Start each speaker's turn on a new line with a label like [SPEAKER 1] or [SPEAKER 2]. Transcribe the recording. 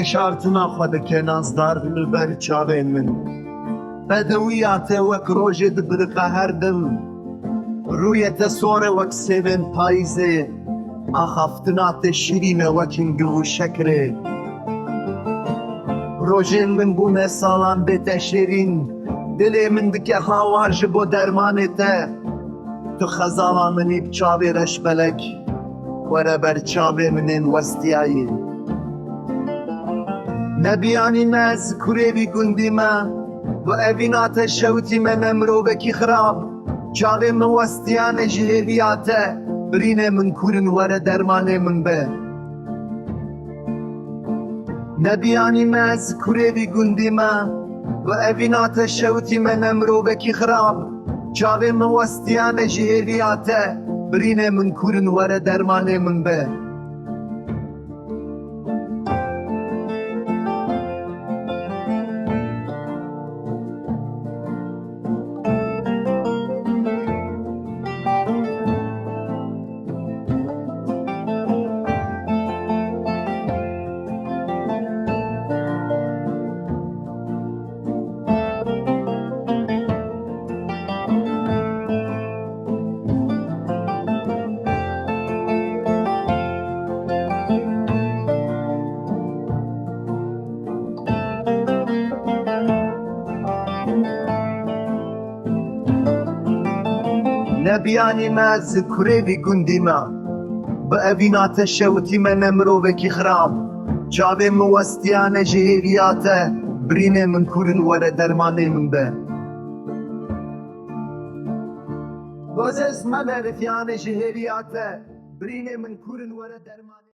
[SPEAKER 1] شارتنا خود که نازدار دل بر چاوین من بدویات وک روجد برقه هر دل رویت سوره وک سیبن پایزه آخافتنات شیرین وکین گو شکره روژین من بونه سالان بیت شیرین دلی من دکه خواهر بو درمانته تو خزالا منی بچاوی رش بلک وره بر چاوی منین وستیایی نبیانی مز کوری گندی ما و اوینات شوتی من امرو بکی خراب چاوی من وستیان جهیلیاته برین من کورن وره درمان من به نبیانی مز کوری گندی ما و اوینات شوتی من امرو بکی خراب چاوی من وستیان جهیلیاته برین من کورن وره درمان من به نبیانی مز کوری گندی ما با اوینات شوتی من امرو بکی خراب چاوی موستیان جهیلیاته برین من کورن وره درمان من به باز اسم من رفیان جهیلیاته برین من کورن وره درمان